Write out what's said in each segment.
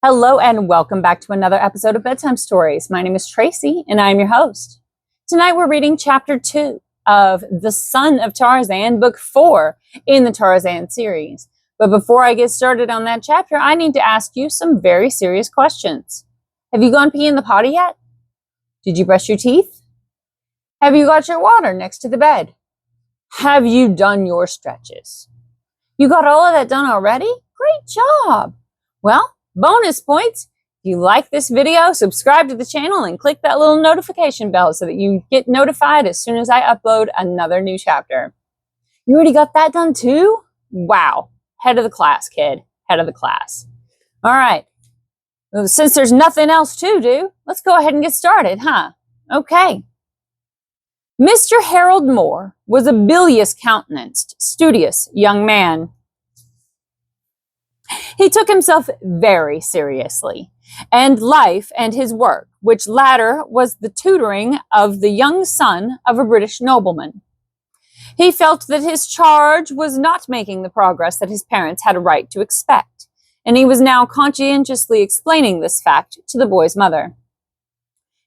Hello and welcome back to another episode of Bedtime Stories. My name is Tracy and I am your host. Tonight we're reading Chapter 2 of The Son of Tarzan, Book 4 in the Tarzan series. But before I get started on that chapter, I need to ask you some very serious questions. Have you gone pee in the potty yet? Did you brush your teeth? Have you got your water next to the bed? Have you done your stretches? You got all of that done already? Great job! Well, bonus points. If you like this video, subscribe to the channel and click that little notification bell so that you get notified as soon as I upload another new chapter. You already got that done too? Wow. Head of the class, kid. Head of the class. All right. Well, since there's nothing else to do, let's go ahead and get started, huh? Okay. Mr. Harold Moore was a bilious-countenanced, studious young man. He took himself very seriously, and life and his work, which latter was the tutoring of the young son of a British nobleman. He felt that his charge was not making the progress that his parents had a right to expect, and he was now conscientiously explaining this fact to the boy's mother.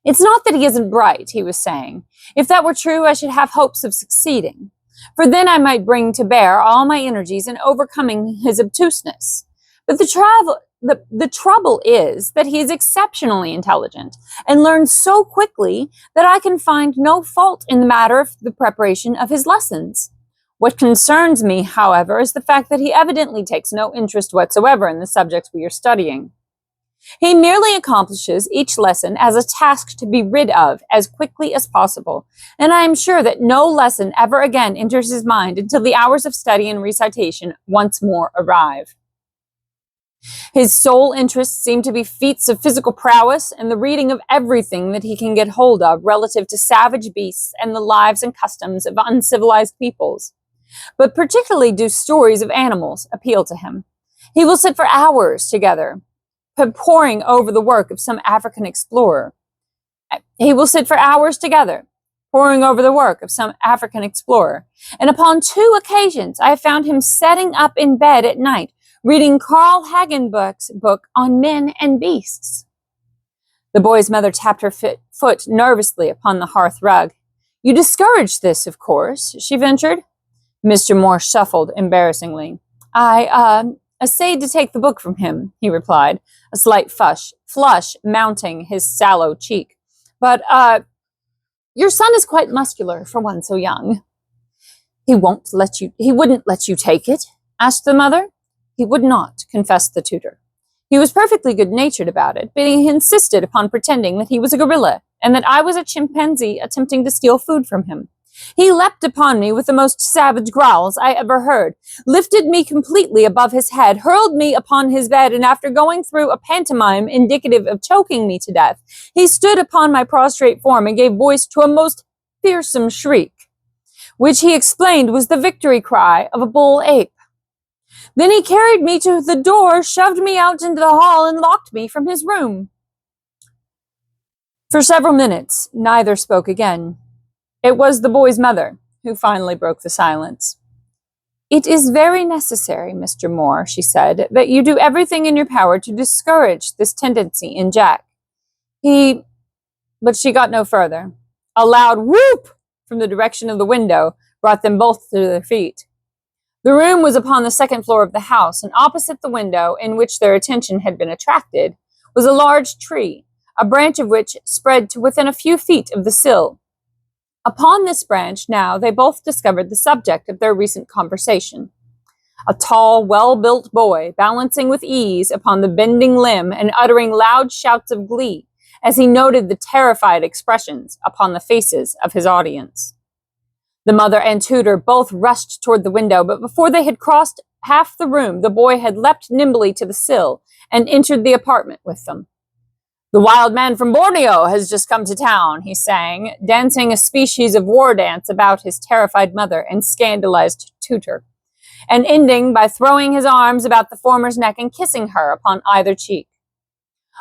"It's not that he isn't bright," he was saying. "If that were true, I should have hopes of succeeding, for then I might bring to bear all my energies in overcoming his obtuseness. But the trouble is that he is exceptionally intelligent and learns so quickly that I can find no fault in the matter of the preparation of his lessons. What concerns me, however, is the fact that he evidently takes no interest whatsoever in the subjects we are studying. He merely accomplishes each lesson as a task to be rid of as quickly as possible, and I am sure that no lesson ever again enters his mind until the hours of study and recitation once more arrive. His sole interests seem to be feats of physical prowess and the reading of everything that he can get hold of relative to savage beasts and the lives and customs of uncivilized peoples. But particularly do stories of animals appeal to him. He will sit for hours together, poring over the work of some African explorer. And upon 2 occasions I have found him setting up in bed at night, reading Carl Hagenbeck's book on men and beasts." The boy's mother tapped her foot nervously upon the hearth rug. "You discourage this, of course," she ventured. Mr. Moore shuffled embarrassingly. I essayed to take the book from him," he replied, a slight flush mounting his sallow cheek. "But, your son is quite muscular for one so young." He wouldn't let you take it?" asked the mother. "He would not," confessed the tutor. "He was perfectly good-natured about it, but he insisted upon pretending that he was a gorilla, and that I was a chimpanzee attempting to steal food from him. He leapt upon me with the most savage growls I ever heard, lifted me completely above his head, hurled me upon his bed, and after going through a pantomime indicative of choking me to death, he stood upon my prostrate form and gave voice to a most fearsome shriek, which he explained was the victory cry of a bull ape. Then he carried me to the door, shoved me out into the hall, and locked me from his room." For several minutes, neither spoke again. It was the boy's mother who finally broke the silence. "It is very necessary, Mr. Moore," she said, "that you do everything in your power to discourage this tendency in Jack. But she got no further. A loud whoop from the direction of the window brought them both to their feet. The room was upon the 2nd floor of the house, and opposite the window in which their attention had been attracted was a large tree, a branch of which spread to within a few feet of the sill. Upon this branch now they both discovered the subject of their recent conversation. A tall, well-built boy, balancing with ease upon the bending limb and uttering loud shouts of glee as he noted the terrified expressions upon the faces of his audience. The mother and tutor both rushed toward the window, but before they had crossed half the room, the boy had leapt nimbly to the sill and entered the apartment with them. "The wild man from Borneo has just come to town," he sang, dancing a species of war dance about his terrified mother and scandalized tutor, and ending by throwing his arms about the former's neck and kissing her upon either cheek.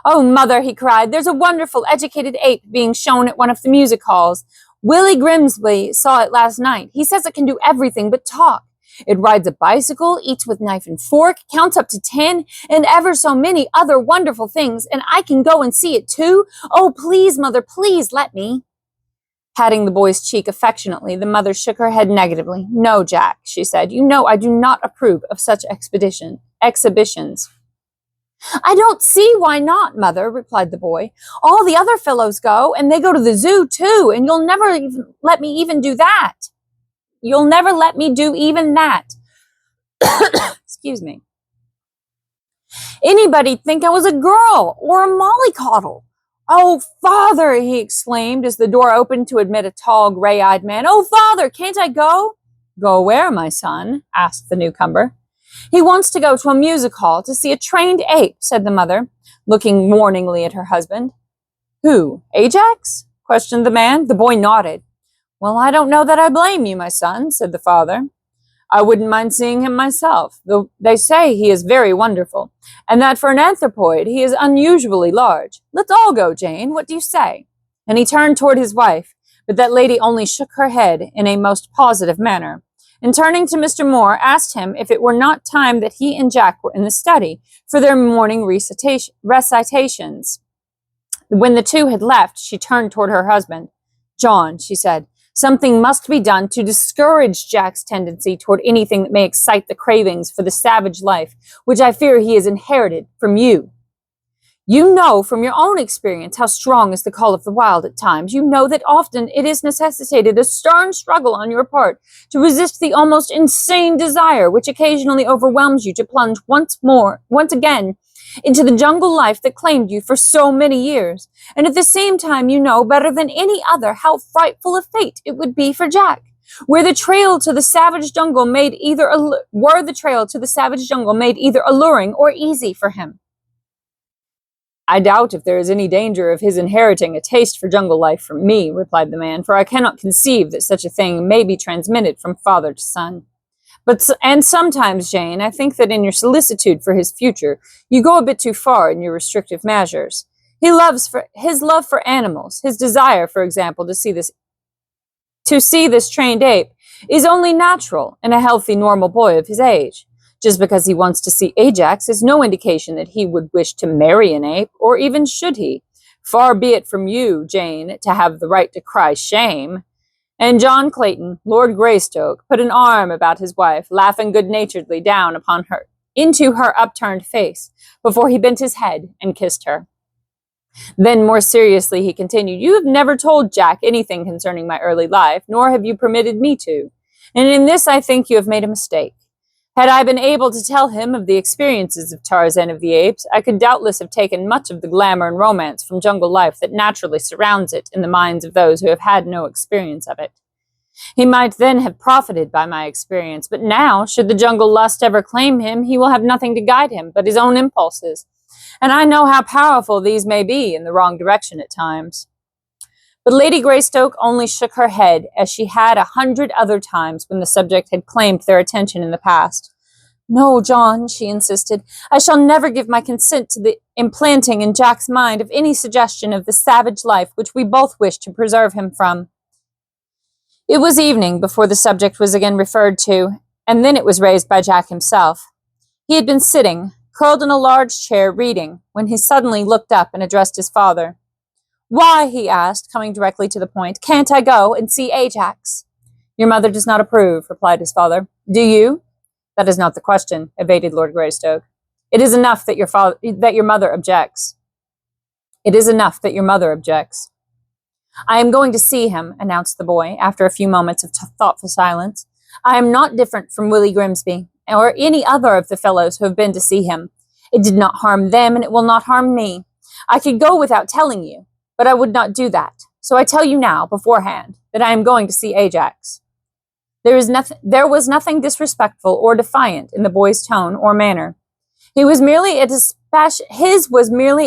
"Oh, mother," he cried, "there's a wonderful educated ape being shown at one of the music halls. Willie Grimsby saw it last night. He says it can do everything but talk. It rides a bicycle, eats with knife and fork, counts up to 10, and ever so many other wonderful things, and I can go and see it too. Oh, please, Mother, please let me. Patting the boy's cheek affectionately, the mother shook her head negatively. No, Jack, she said. You know I do not approve of such exhibitions. I don't see why not, Mother, replied the boy. All the other fellows go, and they go to the zoo too, and you'll never even let me even do that. You'll never let me do even that. Excuse me. Anybody'd think I was a girl or a mollycoddle. Oh, Father, he exclaimed as the door opened to admit a tall, gray-eyed man. Oh, Father, can't I go? Go where, my son? Asked the newcomer. He wants to go to a music hall to see a trained ape, said the mother, looking warningly at her husband. Who, Ajax? Questioned the man. The boy nodded. Well, I don't know that I blame you, my son, said the father. I wouldn't mind seeing him myself, though they say he is very wonderful, and that for an anthropoid he is unusually large. Let's all go, Jane. What do you say? And he turned toward his wife, but that lady only shook her head in a most positive manner, and turning to Mr. Moore, asked him if it were not time that he and Jack were in the study for their morning recitations. When the two had left, she turned toward her husband. John, she said, something must be done to discourage Jack's tendency toward anything that may excite the cravings for the savage life, which I fear he has inherited from you. You know from your own experience how strong is the call of the wild at times. You know that often it is necessitated a stern struggle on your part to resist the almost insane desire which occasionally overwhelms you to plunge once again into the jungle life that claimed you for so many years. And at the same time, you know better than any other how frightful a fate it would be for Jack, were the trail to the savage jungle made either alluring or easy for him. I doubt if there is any danger of his inheriting a taste for jungle life from me, replied the man, for I cannot conceive that such a thing may be transmitted from father to son. And sometimes, Jane, I think that in your solicitude for his future, you go a bit too far in your restrictive measures. His love for animals, his desire, for example, to see this trained ape, is only natural in a healthy, normal boy of his age. Just because he wants to see Ajax is no indication that he would wish to marry an ape, or even should he. Far be it from you, Jane, to have the right to cry shame. And John Clayton, Lord Greystoke, put an arm about his wife, laughing good-naturedly down upon her, into her upturned face, before he bent his head and kissed her. Then more seriously he continued, You have never told Jack anything concerning my early life, nor have you permitted me to. And in this I think you have made a mistake. Had I been able to tell him of the experiences of Tarzan of the Apes, I could doubtless have taken much of the glamour and romance from jungle life that naturally surrounds it in the minds of those who have had no experience of it. He might then have profited by my experience, but now, should the jungle lust ever claim him, he will have nothing to guide him but his own impulses, and I know how powerful these may be in the wrong direction at times. But Lady Greystoke only shook her head, as she had 100 other times when the subject had claimed their attention in the past. No, John, she insisted, I shall never give my consent to the implanting in Jack's mind of any suggestion of the savage life which we both wish to preserve him from. It was evening before the subject was again referred to, and then it was raised by Jack himself. He had been sitting, curled in a large chair, reading, when he suddenly looked up and addressed his father. Why, he asked, coming directly to the point, can't I go and see Ajax? Your mother does not approve, replied his father. Do you? That is not the question, evaded Lord Greystoke. It is enough that your mother objects. It is enough that your mother objects. I am going to see him, announced the boy, after a few moments of thoughtful silence. I am not different from Willie Grimsby, or any other of the fellows who have been to see him. It did not harm them, and it will not harm me. I could go without telling you, but I would not do that. So I tell you now, beforehand, that I am going to see Ajax. There was nothing disrespectful or defiant in the boy's tone or manner. His was merely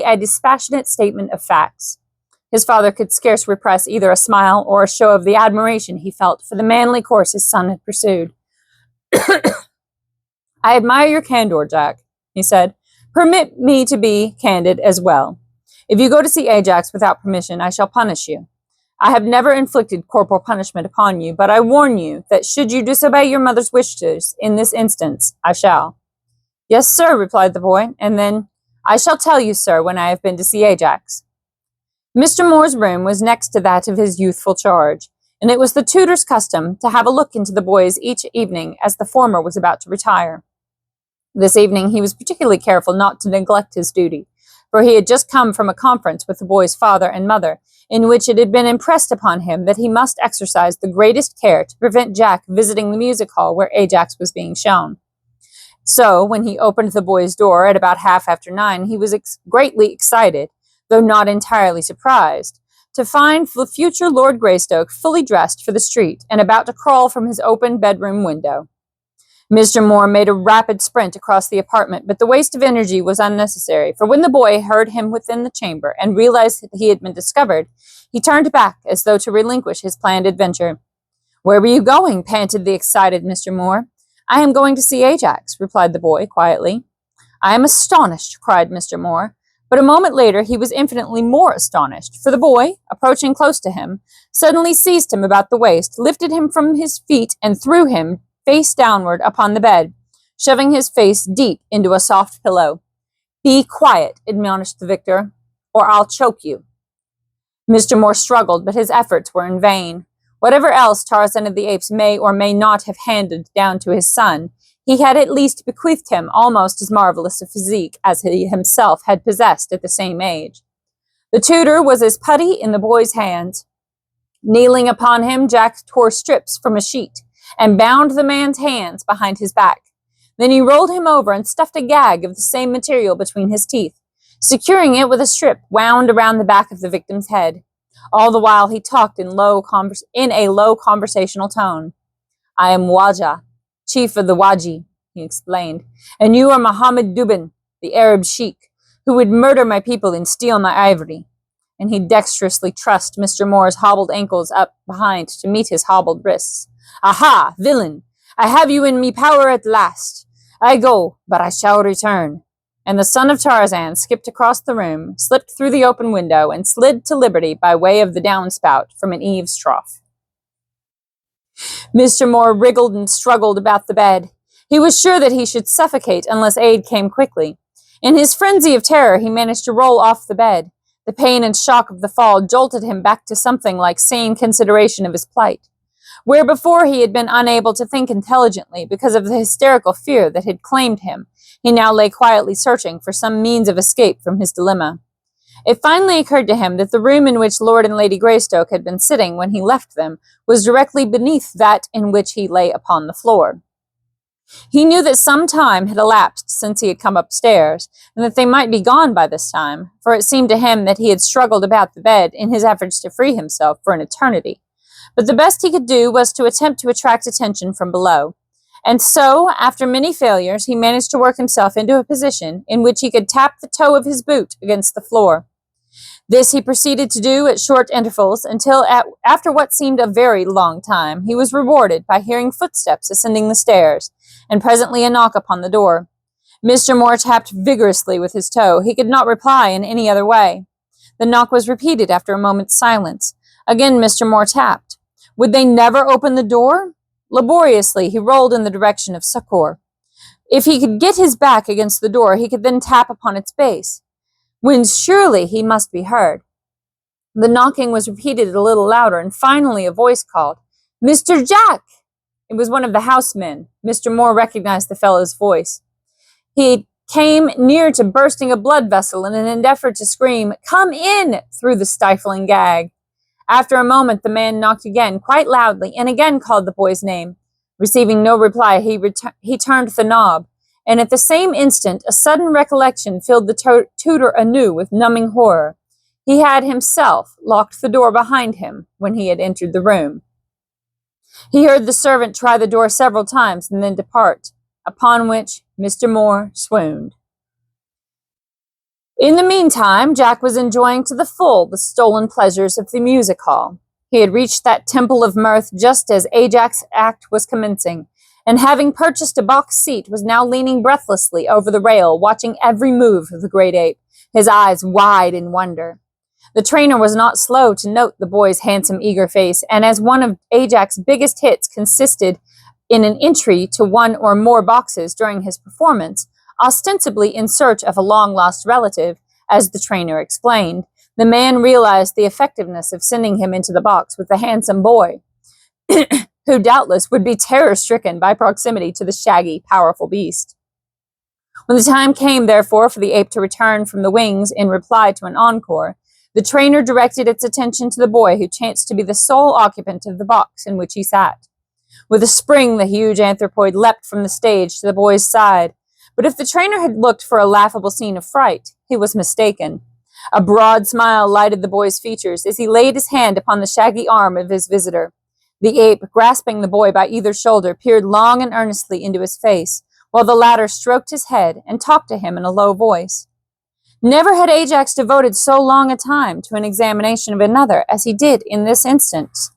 a dispassionate statement of facts. His father could scarce repress either a smile or a show of the admiration he felt for the manly course his son had pursued. I admire your candor, Jack, he said. Permit me to be candid as well. If you go to see Ajax without permission, I shall punish you. I have never inflicted corporal punishment upon you, but I warn you that should you disobey your mother's wishes in this instance, I shall." "Yes, sir," replied the boy, and then, "I shall tell you, sir, when I have been to see Ajax." Mr. Moore's room was next to that of his youthful charge, and it was the tutor's custom to have a look into the boys each evening as the former was about to retire. This evening he was particularly careful not to neglect his duty, for he had just come from a conference with the boy's father and mother, in which it had been impressed upon him that he must exercise the greatest care to prevent Jack visiting the music hall where Ajax was being shown. So, when he opened the boy's door at about 9:30, he was greatly excited, though not entirely surprised, to find the future Lord Greystoke fully dressed for the street and about to crawl from his open bedroom window. Mr. Moore made a rapid sprint across the apartment, but the waste of energy was unnecessary, for when the boy heard him within the chamber and realized that he had been discovered, he turned back as though to relinquish his planned adventure. "Where were you going?" panted the excited Mr. Moore. "I am going to see Ajax," replied the boy quietly. "I am astonished," cried Mr. Moore. But a moment later he was infinitely more astonished, for the boy, approaching close to him, suddenly seized him about the waist, lifted him from his feet, and threw him face downward upon the bed, shoving his face deep into a soft pillow. "Be quiet," admonished the victor, "or I'll choke you." Mr. Moore struggled, but his efforts were in vain. Whatever else Tarzan of the Apes may or may not have handed down to his son, he had at least bequeathed him almost as marvelous a physique as he himself had possessed at the same age. The tutor was as putty in the boy's hands. Kneeling upon him, Jack tore strips from a sheet and bound the man's hands behind his back. Then he rolled him over and stuffed a gag of the same material between his teeth, securing it with a strip wound around the back of the victim's head. All the while he talked in a low conversational tone. "I am Wajah, chief of the Waji," he explained, "and you are Mohammed Dubin, the Arab sheik, who would murder my people and steal my ivory." And he dexterously trussed Mr. Moore's hobbled ankles up behind to meet his hobbled wrists. "Aha, villain! I have you in me power at last. I go, but I shall return." And the son of Tarzan skipped across the room, slipped through the open window, and slid to liberty by way of the downspout from an eaves trough. Mr. Moore wriggled and struggled about the bed. He was sure that he should suffocate unless aid came quickly. In his frenzy of terror, he managed to roll off the bed. The pain and shock of the fall jolted him back to something like sane consideration of his plight. Where before he had been unable to think intelligently because of the hysterical fear that had claimed him, he now lay quietly searching for some means of escape from his dilemma. It finally occurred to him that the room in which Lord and Lady Greystoke had been sitting when he left them was directly beneath that in which he lay upon the floor. He knew that some time had elapsed since he had come upstairs, and that they might be gone by this time, for it seemed to him that he had struggled about the bed in his efforts to free himself for an eternity. But the best he could do was to attempt to attract attention from below. And so, after many failures, he managed to work himself into a position in which he could tap the toe of his boot against the floor. This he proceeded to do at short intervals until, after what seemed a very long time, he was rewarded by hearing footsteps ascending the stairs, and presently a knock upon the door. Mr. Moore tapped vigorously with his toe. He could not reply in any other way. The knock was repeated after a moment's silence. Again Mr. Moore tapped. Would they never open the door? Laboriously he rolled in the direction of succor. If he could get his back against the door, he could then tap upon its base, when surely he must be heard. The knocking was repeated a little louder, and finally a voice called, "Mr. Jack!" It was one of the housemen. Mr. Moore recognized the fellow's voice. He came near to bursting a blood vessel in an effort to scream, "Come in!" through the stifling gag. After a moment, the man knocked again, quite loudly, and again called the boy's name. Receiving no reply, he turned the knob, and at the same instant, a sudden recollection filled the tutor anew with numbing horror. He had himself locked the door behind him when he had entered the room. He heard the servant try the door several times and then depart, upon which Mr. Moore swooned. In the meantime, Jack was enjoying to the full the stolen pleasures of the music hall. He had reached that temple of mirth just as Ajax's act was commencing, and having purchased a box seat, was now leaning breathlessly over the rail, watching every move of the great ape, his eyes wide in wonder. The trainer was not slow to note the boy's handsome, eager face, and as one of Ajax's biggest hits consisted in an entry to one or more boxes during his performance, ostensibly in search of a long-lost relative, as the trainer explained, the man realized the effectiveness of sending him into the box with the handsome boy, who doubtless would be terror-stricken by proximity to the shaggy, powerful beast. When the time came, therefore, for the ape to return from the wings in reply to an encore, the trainer directed its attention to the boy who chanced to be the sole occupant of the box in which he sat. With a spring, the huge anthropoid leapt from the stage to the boy's side. But if the trainer had looked for a laughable scene of fright, he was mistaken. A broad smile lighted the boy's features as he laid his hand upon the shaggy arm of his visitor. The ape, grasping the boy by either shoulder, peered long and earnestly into his face, while the latter stroked his head and talked to him in a low voice. Never had Ajax devoted so long a time to an examination of another as he did in this instance.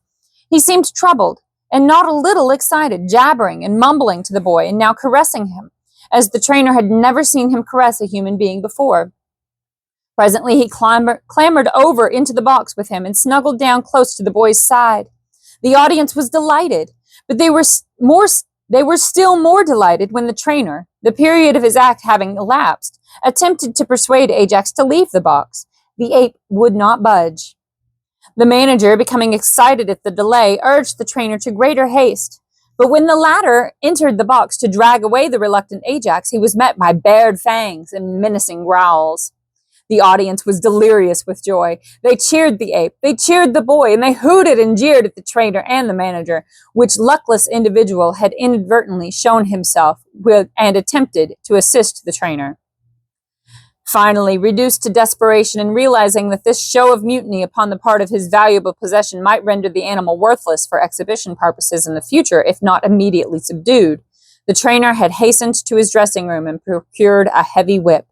He seemed troubled and not a little excited, jabbering and mumbling to the boy and now caressing him, as the trainer had never seen him caress a human being before. Presently he clambered over into the box with him and snuggled down close to the boy's side. The audience was delighted, but they were still more delighted when the trainer, the period of his act having elapsed, attempted to persuade Ajax to leave the box. The ape would not budge. The manager, becoming excited at the delay, urged the trainer to greater haste. But when the latter entered the box to drag away the reluctant Ajax, he was met by bared fangs and menacing growls. The audience was delirious with joy. They cheered the ape, they cheered the boy, and they hooted and jeered at the trainer and the manager, which luckless individual had inadvertently shown himself and attempted to assist the trainer. Finally, reduced to desperation and realizing that this show of mutiny upon the part of his valuable possession might render the animal worthless for exhibition purposes in the future, if not immediately subdued, the trainer had hastened to his dressing room and procured a heavy whip.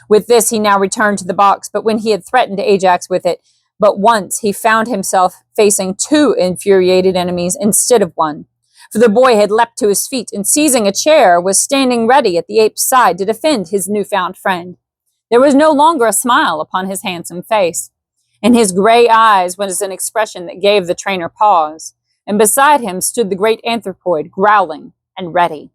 With this, he now returned to the box, but when he had threatened Ajax with it but once, he found himself facing two infuriated enemies instead of one. For the boy had leapt to his feet and, seizing a chair, was standing ready at the ape's side to defend his newfound friend. There was no longer a smile upon his handsome face. In his gray eyes was an expression that gave the trainer pause, and beside him stood the great anthropoid, growling and ready.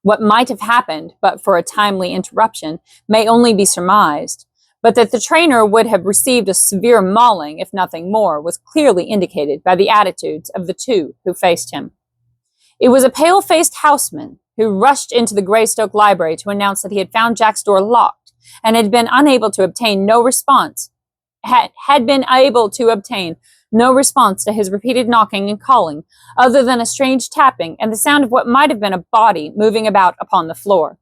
What might have happened, but for a timely interruption, may only be surmised, but that the trainer would have received a severe mauling, if nothing more, was clearly indicated by the attitudes of the two who faced him. It was a pale-faced houseman who rushed into the Greystoke library to announce that he had found Jack's door locked and had been able to obtain no response to his repeated knocking and calling, other than a strange tapping and the sound of what might have been a body moving about upon the floor.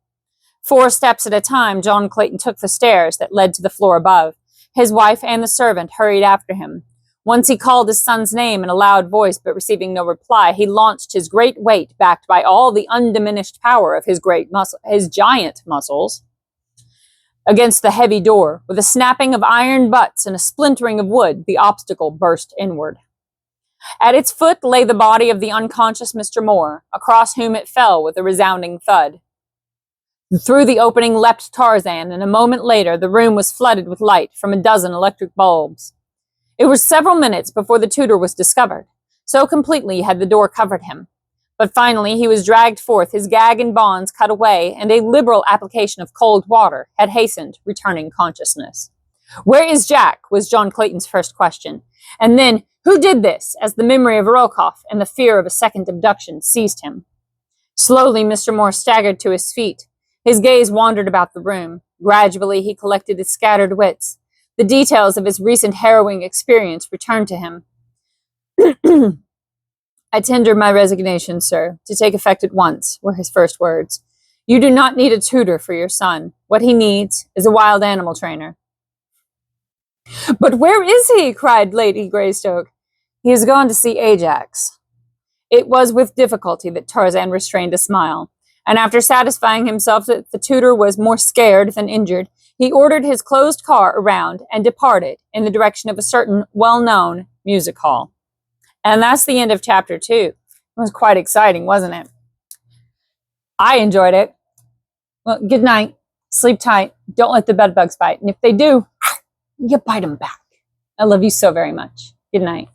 4 steps at a time, John Clayton took the stairs that led to the floor above. His wife and the servant hurried after him. Once he called his son's name in a loud voice, but receiving no reply, he launched his great weight, backed by all the undiminished power of his giant muscles, against the heavy door. With a snapping of iron butts and a splintering of wood, the obstacle burst inward. At its foot lay the body of the unconscious Mr. Moore, across whom it fell with a resounding thud. Through the opening leapt Tarzan, and a moment later the room was flooded with light from a dozen electric bulbs. It was several minutes before the tutor was discovered. So completely had the door covered him. But finally he was dragged forth, his gag and bonds cut away, and a liberal application of cold water had hastened returning consciousness. "Where is Jack?" was John Clayton's first question. And then, "Who did this?" as the memory of Rokoff and the fear of a second abduction seized him. Slowly Mr. Moore staggered to his feet. His gaze wandered about the room. Gradually he collected his scattered wits. The details of his recent harrowing experience returned to him. "I tender my resignation, sir, to take effect at once," were his first words. "You do not need a tutor for your son. What he needs is a wild animal trainer." "But where is he?" cried Lady Greystoke. "He has gone to see Ajax." It was with difficulty that Tarzan restrained a smile, and after satisfying himself that the tutor was more scared than injured, he ordered his closed car around and departed in the direction of a certain well-known music hall. And that's the end of chapter 2. It was quite exciting, wasn't it? I enjoyed it. Well, good night. Sleep tight. Don't let the bed bugs bite. And if they do, you bite them back. I love you so very much. Good night.